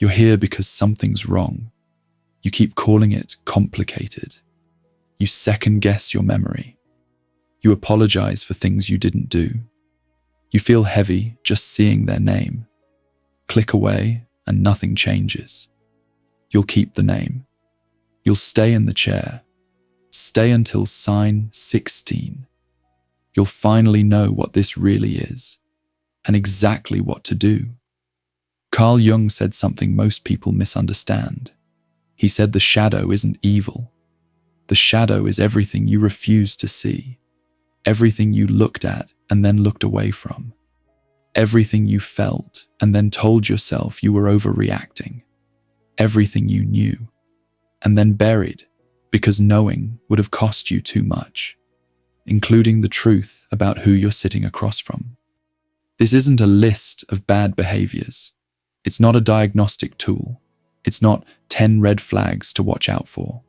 You're here because something's wrong. You keep calling it complicated. You second-guess your memory. You apologize for things you didn't do. You feel heavy just seeing their name. Click away and nothing changes. You'll keep the name. You'll stay in the chair. Stay until sign 16. You'll finally know what this really is and exactly what to do. Carl Jung said something most people misunderstand. He said the shadow isn't evil. The shadow is everything you refuse to see, everything you looked at and then looked away from, everything you felt and then told yourself you were overreacting, everything you knew and then buried because knowing would have cost you too much, including the truth about who you're sitting across from. This isn't a list of bad behaviors. It's not a diagnostic tool. It's not 10 red flags to watch out for.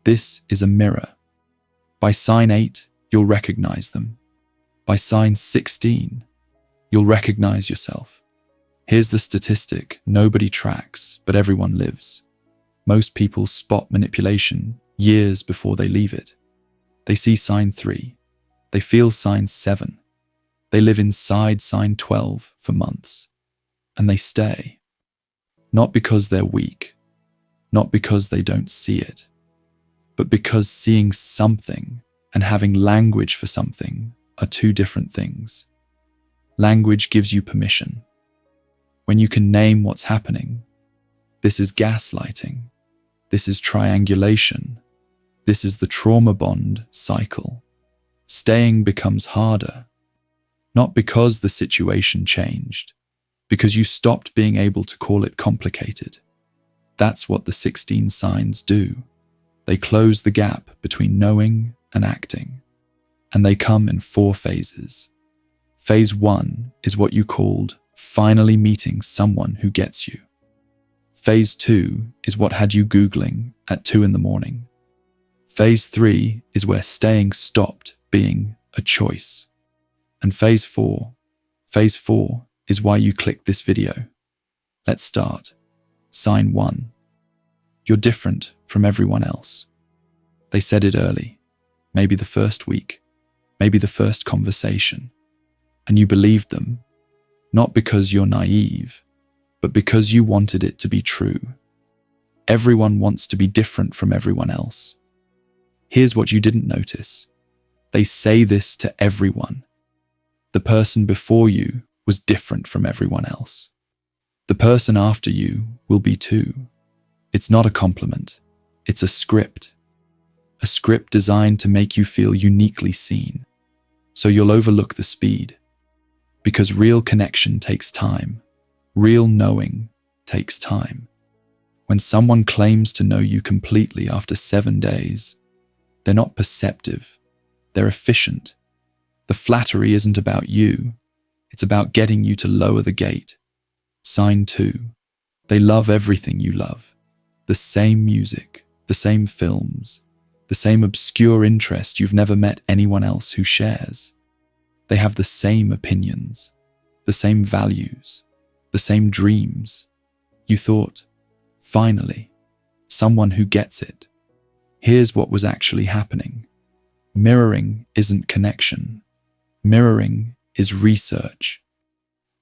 This is a mirror. By sign 8, you'll recognize them. By sign 16, you'll recognize yourself. Here's the statistic nobody tracks, but everyone lives. Most people spot manipulation years before they leave it. They see sign 3. They feel sign 7. They live inside sign 12 for months. And they stay. Not because they're weak, not because they don't see it, but because seeing something and having language for something are two different things. Language gives you permission. When you can name what's happening, this is gaslighting, this is triangulation, this is the trauma bond cycle. Staying becomes harder, not because the situation changed, because you stopped being able to call it complicated. That's what the 16 signs do. They close the gap between knowing and acting. And they come in 4 phases. Phase 1 is what you called finally meeting someone who gets you. Phase 2 is what had you Googling at 2 in the morning. Phase 3 is where staying stopped being a choice. And Phase 4 is why you clicked this video. Let's start. Sign 1. You're different from everyone else. They said it early, maybe the first week, maybe the first conversation, and you believed them, not because you're naive, but because you wanted it to be true. Everyone wants to be different from everyone else. Here's what you didn't notice. They say this to everyone. The person before you was different from everyone else. The person after you will be too. It's not a compliment. It's a script. A script designed to make you feel uniquely seen. So you'll overlook the speed. Because real connection takes time. Real knowing takes time. When someone claims to know you completely after 7 days, they're not perceptive. They're efficient. The flattery isn't about you. It's about getting you to lower the gate. Sign 2. They love everything you love. The same music, the same films, the same obscure interest you've never met anyone else who shares. They have the same opinions, the same values, the same dreams. You thought, finally, someone who gets it. Here's what was actually happening. Mirroring isn't connection. Mirroring is research.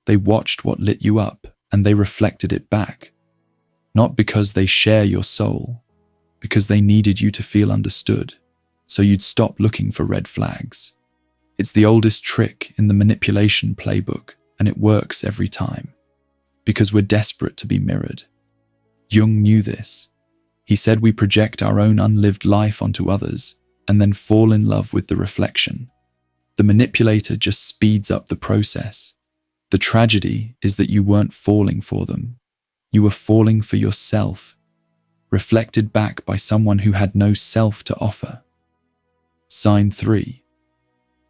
They watched what lit you up and they reflected it back. Not because they share your soul, because they needed you to feel understood, so you'd stop looking for red flags. It's the oldest trick in the manipulation playbook, and it works every time. Because we're desperate to be mirrored. Jung knew this. He said we project our own unlived life onto others and then fall in love with the reflection. The manipulator just speeds up the process. The tragedy is that you weren't falling for them. You were falling for yourself, reflected back by someone who had no self to offer. Sign 3.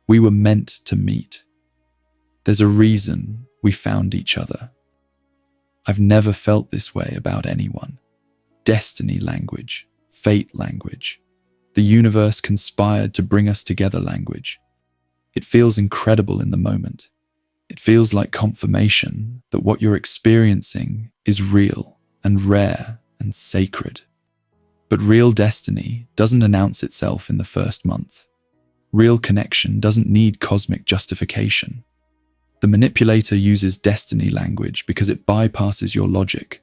We were meant to meet. There's a reason we found each other. I've never felt this way about anyone. Destiny language, fate language, the universe conspired to bring us together language. It feels incredible in the moment. It feels like confirmation that what you're experiencing is real and rare and sacred. But real destiny doesn't announce itself in the first month. Real connection doesn't need cosmic justification. The manipulator uses destiny language because it bypasses your logic.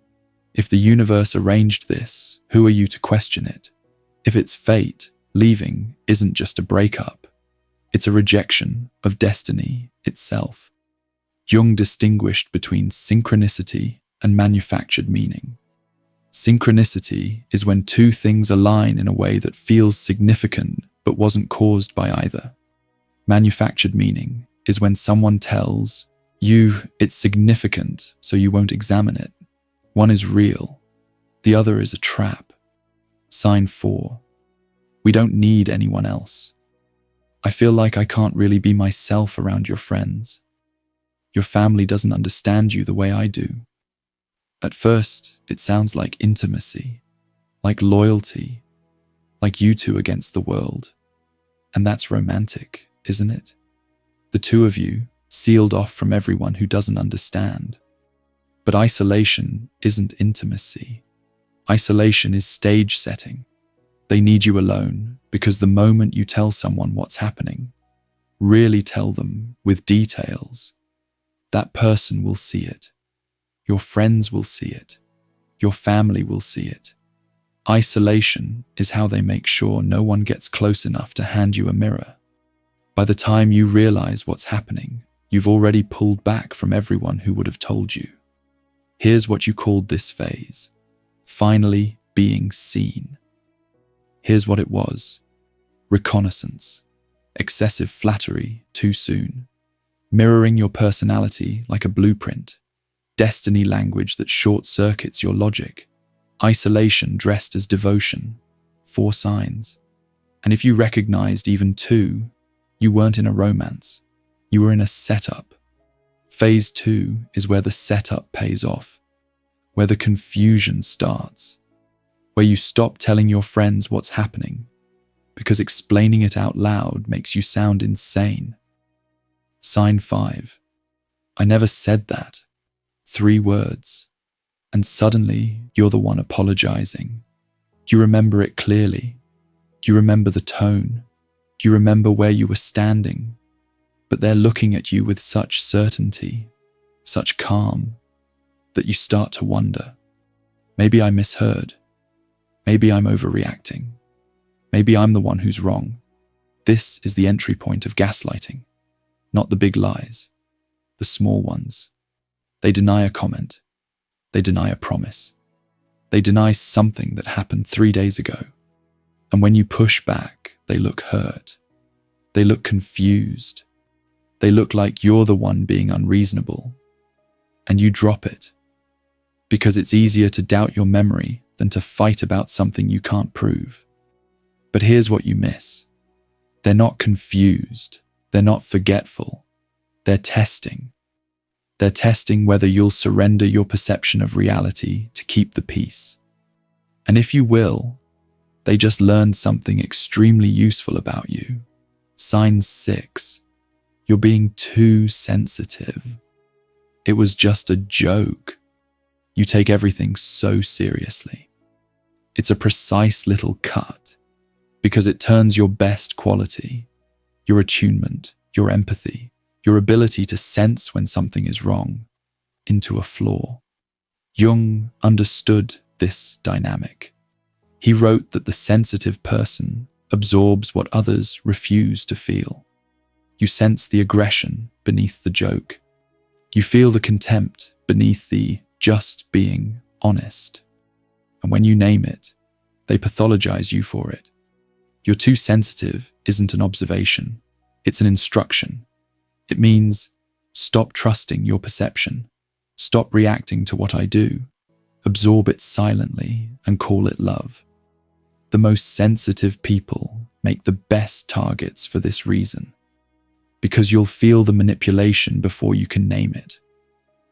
If the universe arranged this, who are you to question it? If it's fate, leaving isn't just a breakup. It's a rejection of destiny itself. Jung distinguished between synchronicity and manufactured meaning. Synchronicity is when two things align in a way that feels significant but wasn't caused by either. Manufactured meaning is when someone tells you it's significant so you won't examine it. One is real, the other is a trap. Sign 4. We don't need anyone else. I feel like I can't really be myself around your friends. Your family doesn't understand you the way I do. At first, it sounds like intimacy, like loyalty, like you two against the world. And that's romantic, isn't it? The two of you, sealed off from everyone who doesn't understand. But isolation isn't intimacy. Isolation is stage setting. They need you alone because the moment you tell someone what's happening, really tell them with details, that person will see it. Your friends will see it. Your family will see it. Isolation is how they make sure no one gets close enough to hand you a mirror. By the time you realize what's happening, you've already pulled back from everyone who would have told you. Here's what you called this phase: finally being seen. Here's what it was: reconnaissance, excessive flattery too soon, mirroring your personality like a blueprint, destiny language that short-circuits your logic, isolation dressed as devotion, 4 signs. And if you recognized even 2, you weren't in a romance, you were in a setup. Phase 2 is where the setup pays off, where the confusion starts, where you stop telling your friends what's happening because explaining it out loud makes you sound insane. Sign 5. I never said that. 3 words. And suddenly you're the one apologizing. You remember it clearly. You remember the tone. You remember where you were standing. But they're looking at you with such certainty, such calm, that you start to wonder. Maybe I misheard. Maybe I'm overreacting. Maybe I'm the one who's wrong. This is the entry point of gaslighting. Not the big lies, the small ones. They deny a comment. They deny a promise. They deny something that happened 3 days ago. And when you push back, they look hurt. They look confused. They look like you're the one being unreasonable. And you drop it. Because it's easier to doubt your memory than to fight about something you can't prove. But here's what you miss. They're not confused. They're not forgetful. They're testing. They're testing whether you'll surrender your perception of reality to keep the peace. And if you will, they just learned something extremely useful about you. Sign 6. You're being too sensitive. It was just a joke. You take everything so seriously. It's a precise little cut because it turns your best quality, your attunement, your empathy, your ability to sense when something is wrong, into a flaw. Jung understood this dynamic. He wrote that the sensitive person absorbs what others refuse to feel. You sense the aggression beneath the joke. You feel the contempt beneath the just being honest. And when you name it, they pathologize you for it. You're too sensitive isn't an observation. It's an instruction. It means stop trusting your perception. Stop reacting to what I do. Absorb it silently and call it love. The most sensitive people make the best targets for this reason. Because you'll feel the manipulation before you can name it.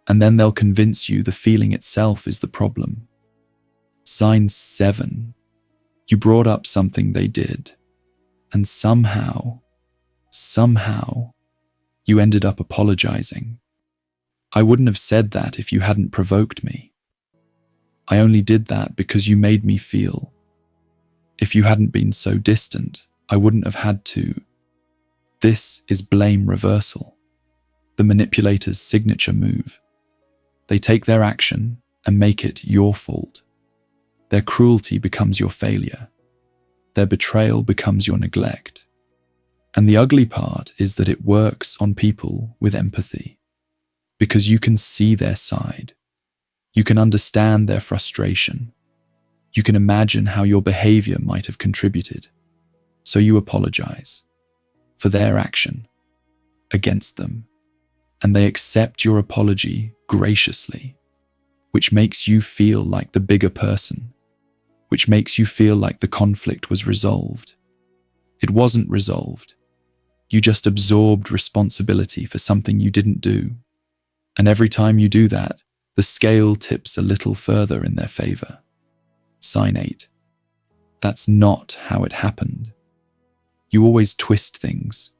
And then they'll convince you the feeling itself is the problem. Sign 7. You brought up something they did. And somehow, you ended up apologizing. I wouldn't have said that if you hadn't provoked me. I only did that because you made me feel. If you hadn't been so distant, I wouldn't have had to. This is blame reversal, the manipulator's signature move. They take their action and make it your fault. Their cruelty becomes your failure. Their betrayal becomes your neglect. And the ugly part is that it works on people with empathy, because you can see their side. You can understand their frustration. You can imagine how your behavior might have contributed. So you apologize for their action against them, and they accept your apology graciously, which makes you feel like the bigger person, which makes you feel like the conflict was resolved. It wasn't resolved. You just absorbed responsibility for something you didn't do. And every time you do that, the scale tips a little further in their favor. Sign 8. That's not how it happened. You always twist things.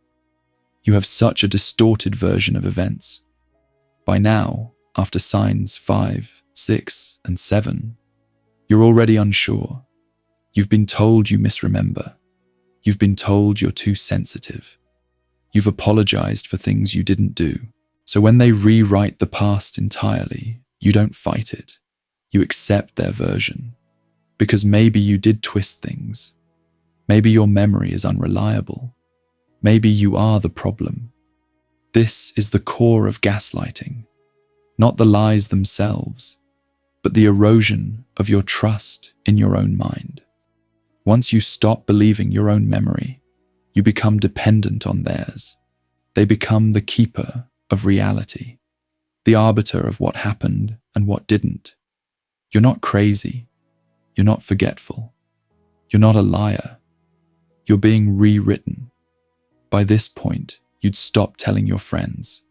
You have such a distorted version of events. By now, after signs 5, 6, and 7, you're already unsure. You've been told you misremember. You've been told you're too sensitive. You've apologized for things you didn't do. So when they rewrite the past entirely, you don't fight it. You accept their version. Because maybe you did twist things. Maybe your memory is unreliable. Maybe you are the problem. This is the core of gaslighting. Not the lies themselves, but the erosion of your trust in your own mind. Once you stop believing your own memory, you become dependent on theirs. They become the keeper of reality, the arbiter of what happened and what didn't. You're not crazy. You're not forgetful. You're not a liar. You're being rewritten. By this point, you'd stop telling your friends,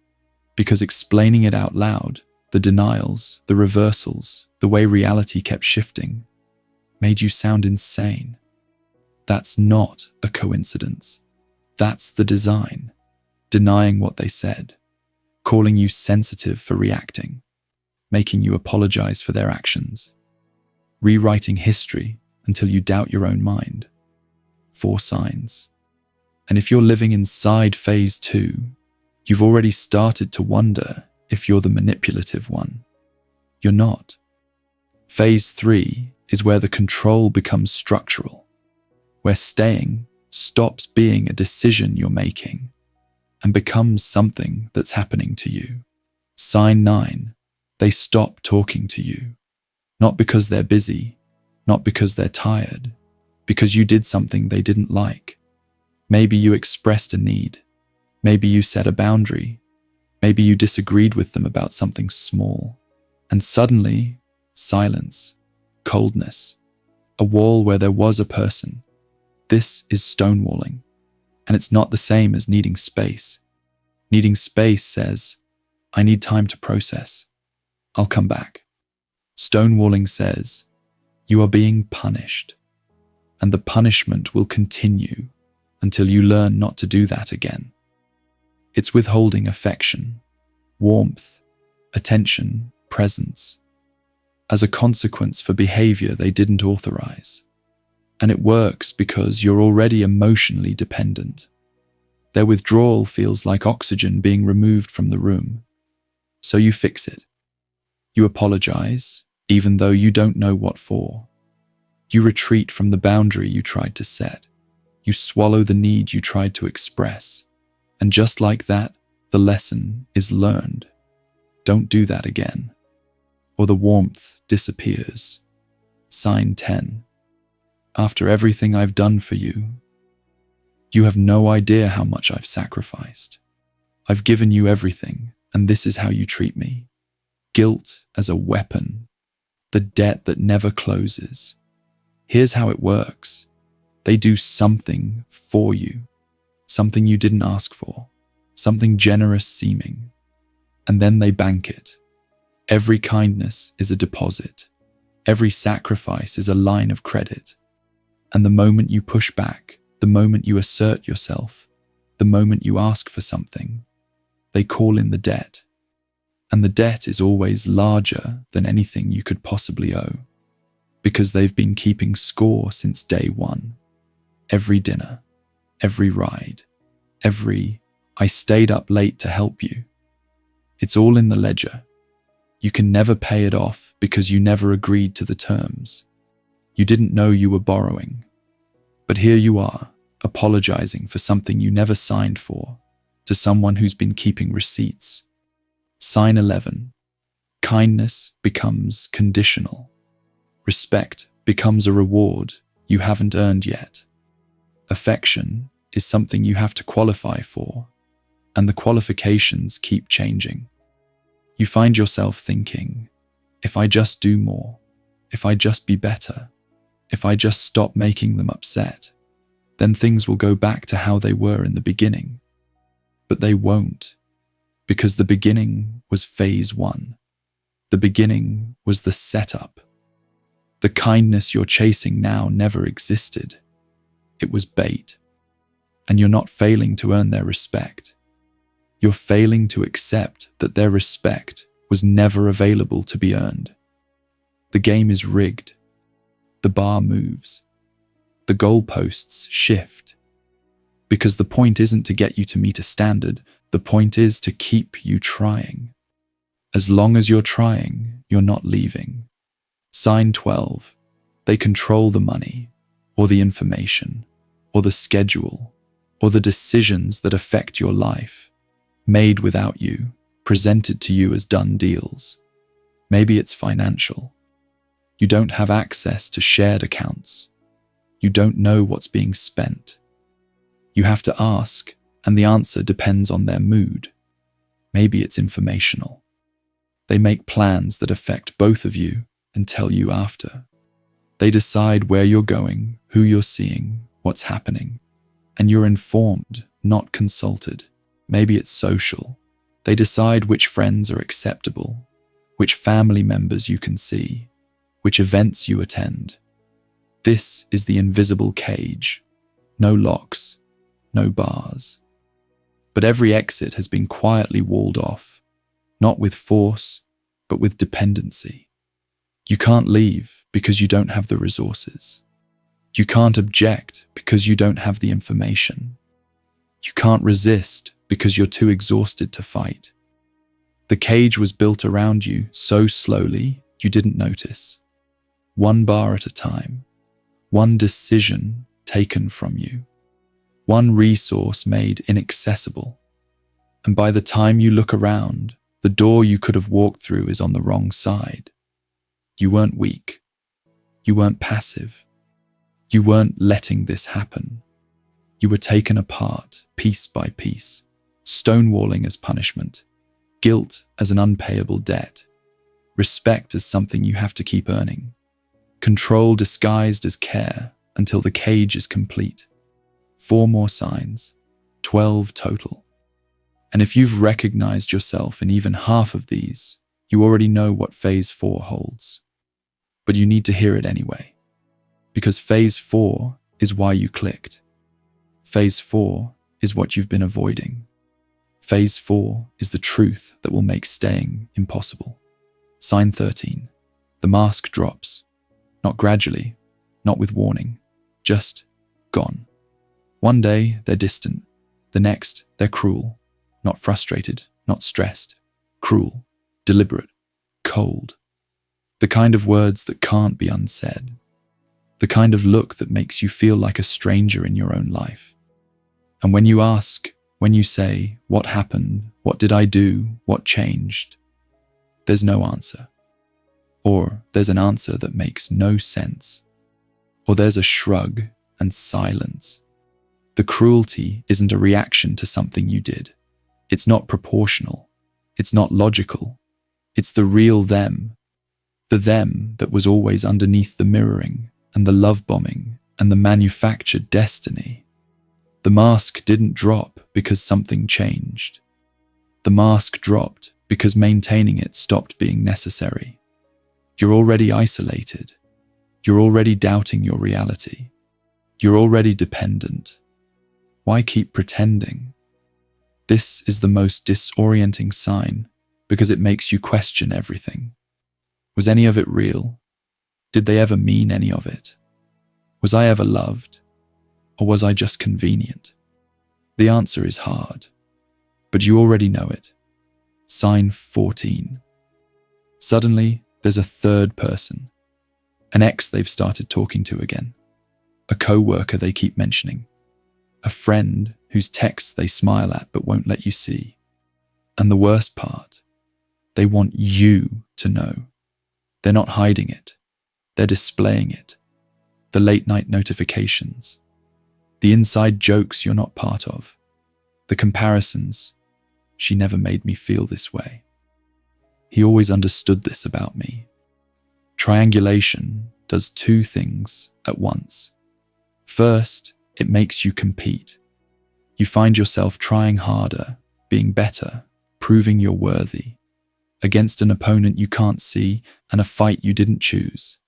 because explaining it out loud, the denials, the reversals, the way reality kept shifting, made you sound insane. That's not a coincidence. That's the design. Denying what they said, calling you sensitive for reacting, making you apologize for their actions, rewriting history until you doubt your own mind. 4 signs. And if you're living inside phase 2, you've already started to wonder if you're the manipulative one. You're not. Phase 3 is where the control becomes structural, where staying stops being a decision you're making and becomes something that's happening to you. Sign 9. They stop talking to you. Not because they're busy, not because they're tired, because you did something they didn't like. Maybe you expressed a need. Maybe you set a boundary. Maybe you disagreed with them about something small. And suddenly, silence, coldness, a wall where there was a person. This is stonewalling. And it's not the same as needing space. Needing space says, I need time to process. I'll come back. Stonewalling says, you are being punished. And the punishment will continue until you learn not to do that again. It's withholding affection, warmth, attention, presence, as a consequence for behavior they didn't authorize. And it works because you're already emotionally dependent. Their withdrawal feels like oxygen being removed from the room. So you fix it. You apologize, even though you don't know what for. You retreat from the boundary you tried to set. You swallow the need you tried to express. And just like that, the lesson is learned. Don't do that again. Or the warmth disappears. Sign 10. After everything I've done for you, you have no idea how much I've sacrificed. I've given you everything, and this is how you treat me. Guilt as a weapon, the debt that never closes. Here's how it works. They do something for you, something you didn't ask for, something generous seeming, and then they bank it. Every kindness is a deposit. Every sacrifice is a line of credit. And the moment you push back, the moment you assert yourself, the moment you ask for something, they call in the debt. And the debt is always larger than anything you could possibly owe, because they've been keeping score since day one. Every dinner, every ride, every "I stayed up late to help you." It's all in the ledger. You can never pay it off because you never agreed to the terms. You didn't know you were borrowing. But here you are, apologizing for something you never signed for, to someone who's been keeping receipts. Sign 11. Kindness becomes conditional. Respect becomes a reward you haven't earned yet. Affection is something you have to qualify for, and the qualifications keep changing. You find yourself thinking, if I just do more, if I just be better, if I just stop making them upset, then things will go back to how they were in the beginning. But they won't, because the beginning was phase 1. The beginning was the setup. The kindness you're chasing now never existed. It was bait. And you're not failing to earn their respect. You're failing to accept that their respect was never available to be earned. The game is rigged. The bar moves. The goalposts shift. Because the point isn't to get you to meet a standard, the point is to keep you trying. As long as you're trying, you're not leaving. Sign 12. They control the money, or the information, or the schedule, or the decisions that affect your life, made without you, presented to you as done deals. Maybe it's financial. You don't have access to shared accounts. You don't know what's being spent. You have to ask, and the answer depends on their mood. Maybe it's informational. They make plans that affect both of you and tell you after. They decide where you're going, who you're seeing, what's happening, and you're informed, not consulted. Maybe it's social. They decide which friends are acceptable, which family members you can see, which events you attend. This is the invisible cage. No locks, no bars. But every exit has been quietly walled off, not with force, but with dependency. You can't leave because you don't have the resources. You can't object because you don't have the information. You can't resist because you're too exhausted to fight. The cage was built around you so slowly you didn't notice. One bar at a time, one decision taken from you, one resource made inaccessible. And by the time you look around, the door you could have walked through is on the wrong side. You weren't weak. You weren't passive. You weren't letting this happen. You were taken apart, piece by piece, stonewalling as punishment, guilt as an unpayable debt, respect as something you have to keep earning, control disguised as care until the cage is complete. 4 more signs, 12 total. And if you've recognized yourself in even half of these, you already know what phase 4 holds. But you need to hear it anyway, because phase 4 is why you clicked. Phase 4 is what you've been avoiding. Phase 4 is the truth that will make staying impossible. Sign 13. The mask drops. Not gradually, not with warning, just gone. One day they're distant, the next they're cruel, not frustrated, not stressed, cruel, deliberate, cold. The kind of words that can't be unsaid. The kind of look that makes you feel like a stranger in your own life. And when you ask, when you say, what happened, what did I do, what changed, there's no answer. Or there's an answer that makes no sense. Or there's a shrug and silence. The cruelty isn't a reaction to something you did. It's not proportional. It's not logical. It's the real them. The them that was always underneath the mirroring and the love bombing and the manufactured destiny. The mask didn't drop because something changed. The mask dropped because maintaining it stopped being necessary. You're already isolated. You're already doubting your reality. You're already dependent. Why keep pretending? This is the most disorienting sign because it makes you question everything. Was any of it real? Did they ever mean any of it? Was I ever loved? Or was I just convenient? The answer is hard, but you already know it. Sign 14. Suddenly, there's a third person. An ex they've started talking to again. A co-worker they keep mentioning. A friend whose texts they smile at but won't let you see. And the worst part, they want you to know. They're not hiding it. They're displaying it. The late night notifications. The inside jokes you're not part of. The comparisons. She never made me feel this way. He always understood this about me. Triangulation does two things at once. First, it makes you compete. You find yourself trying harder, being better, proving you're worthy, against an opponent you can't see and a fight you didn't choose.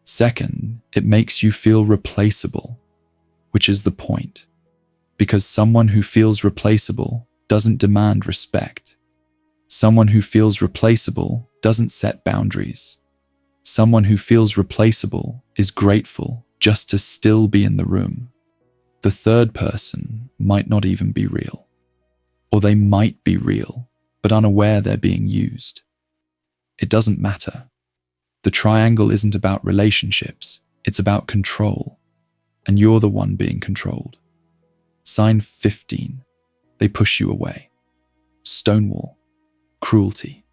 Second, it makes you feel replaceable, which is the point, because someone who feels replaceable doesn't demand respect. Someone who feels replaceable doesn't set boundaries. Someone who feels replaceable is grateful just to still be in the room. The third person might not even be real. Or they might be real, but unaware they're being used. It doesn't matter. The triangle isn't about relationships, it's about control. And you're the one being controlled. Sign 15. They push you away. Stonewall. Cruelty.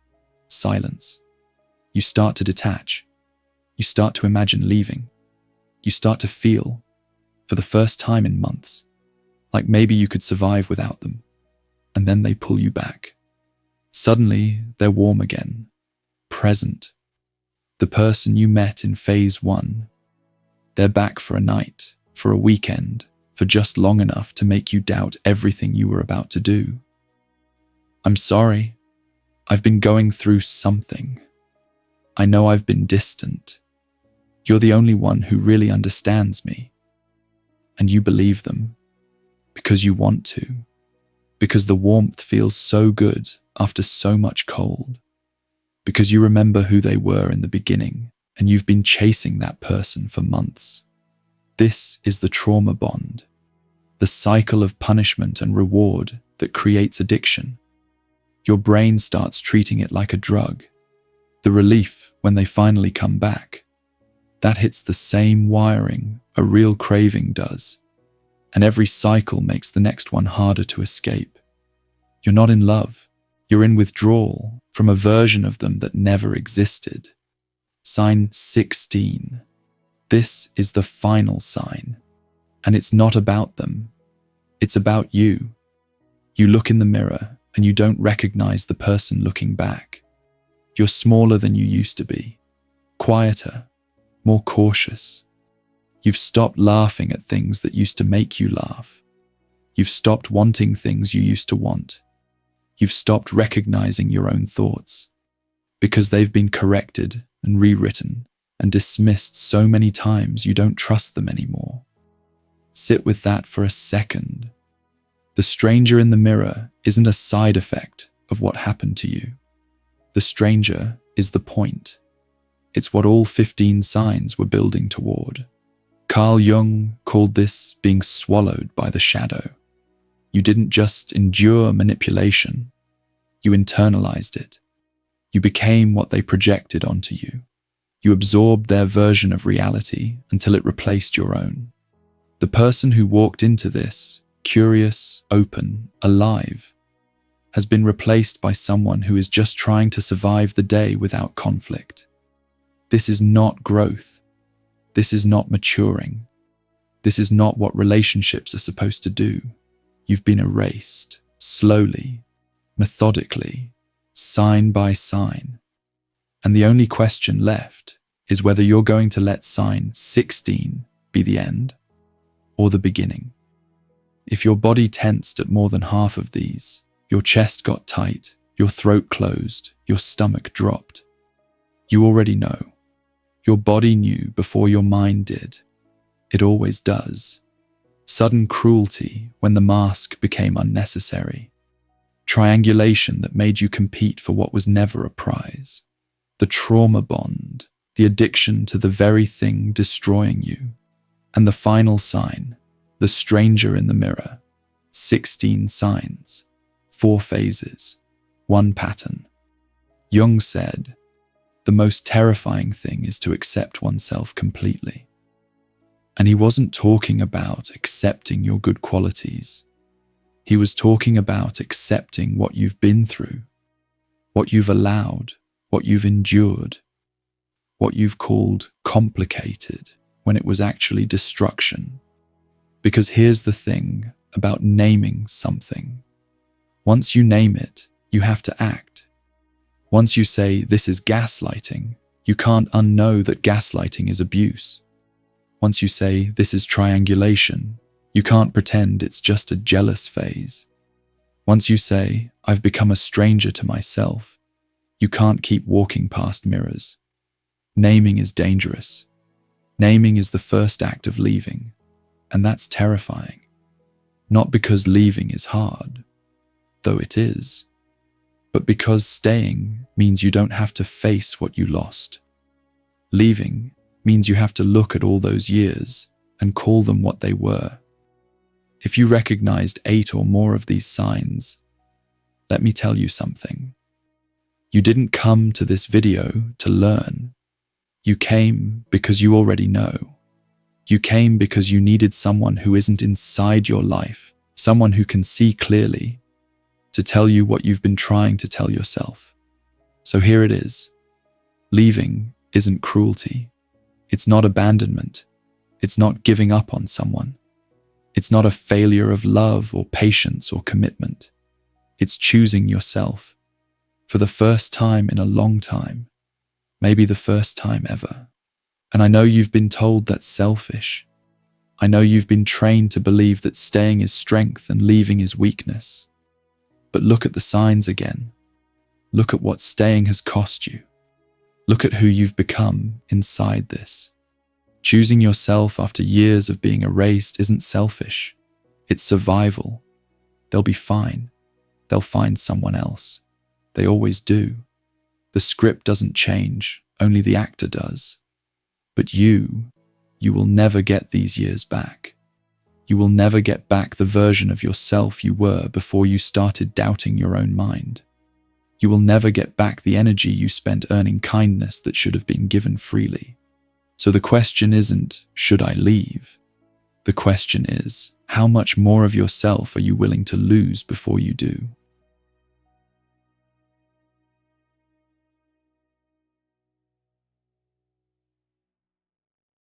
Silence. You start to detach. You start to imagine leaving. You start to feel, for the first time in months, like maybe you could survive without them. And then they pull you back. Suddenly, they're warm again. Present. The person you met in phase 1. They're back for a night, for a weekend, for just long enough to make you doubt everything you were about to do. I'm sorry. I've been going through something. I know I've been distant. You're the only one who really understands me. And you believe them. Because you want to. Because the warmth feels so good after so much cold. Because you remember who they were in the beginning, and you've been chasing that person for months. This is the trauma bond. The cycle of punishment and reward that creates addiction. Your brain starts treating it like a drug. The relief when they finally come back. That hits the same wiring a real craving does. And every cycle makes the next one harder to escape. You're not in love. You're in withdrawal from a version of them that never existed. Sign 16. This is the final sign. And it's not about them. It's about you. You look in the mirror and you don't recognize the person looking back. You're smaller than you used to be. Quieter. More cautious. You've stopped laughing at things that used to make you laugh. You've stopped wanting things you used to want. You've stopped recognizing your own thoughts because they've been corrected and rewritten and dismissed so many times you don't trust them anymore. Sit with that for a second. The stranger in the mirror isn't a side effect of what happened to you. The stranger is the point. It's what all 15 signs were building toward. Carl Jung called this being swallowed by the shadow. You didn't just endure manipulation. You internalized it. You became what they projected onto you. You absorbed their version of reality until it replaced your own. The person who walked into this, curious, open, alive, has been replaced by someone who is just trying to survive the day without conflict. This is not growth. This is not maturing. This is not what relationships are supposed to do. You've been erased, slowly, methodically, sign by sign. And the only question left is whether you're going to let sign 16 be the end or the beginning. If your body tensed at more than half of these, your chest got tight, your throat closed, your stomach dropped, you already know. Your body knew before your mind did. It always does. Sudden cruelty when the mask became unnecessary. triangulation that made you compete for what was never a prize, the trauma bond, the addiction to the very thing destroying you, and the final sign, the stranger in the mirror. 16 signs, 4 phases, 1 pattern. Jung said, the most terrifying thing is to accept oneself completely. And he wasn't talking about accepting your good qualities. He was talking about accepting what you've been through, what you've allowed, what you've endured, what you've called complicated when it was actually destruction. Because here's the thing about naming something. Once you name it, you have to act. Once you say this is gaslighting, you can't unknow that gaslighting is abuse. Once you say this is triangulation, you can't pretend it's just a jealous phase. Once you say I've become a stranger to myself, you can't keep walking past mirrors. Naming is dangerous. Naming is the first act of leaving, and that's terrifying. Not because leaving is hard, though it is, but because staying means you don't have to face what you lost. Leaving means you have to look at all those years and call them what they were. If you recognized 8 or more of these signs, let me tell you something. You didn't come to this video to learn. You came because you already know. You came because you needed someone who isn't inside your life, someone who can see clearly, to tell you what you've been trying to tell yourself. So here it is. Leaving isn't cruelty. It's not abandonment. It's not giving up on someone. It's not a failure of love or patience or commitment. It's choosing yourself. For the first time in a long time. Maybe the first time ever. And I know you've been told that's selfish. I know you've been trained to believe that staying is strength and leaving is weakness. But look at the signs again. Look at what staying has cost you. Look at who you've become inside this. Choosing yourself after years of being erased isn't selfish. It's survival. They'll be fine. They'll find someone else. They always do. The script doesn't change, only the actor does. But you will never get these years back. You will never get back the version of yourself you were before you started doubting your own mind. You will never get back the energy you spent earning kindness that should have been given freely. So the question isn't, should I leave? The question is, how much more of yourself are you willing to lose before you do?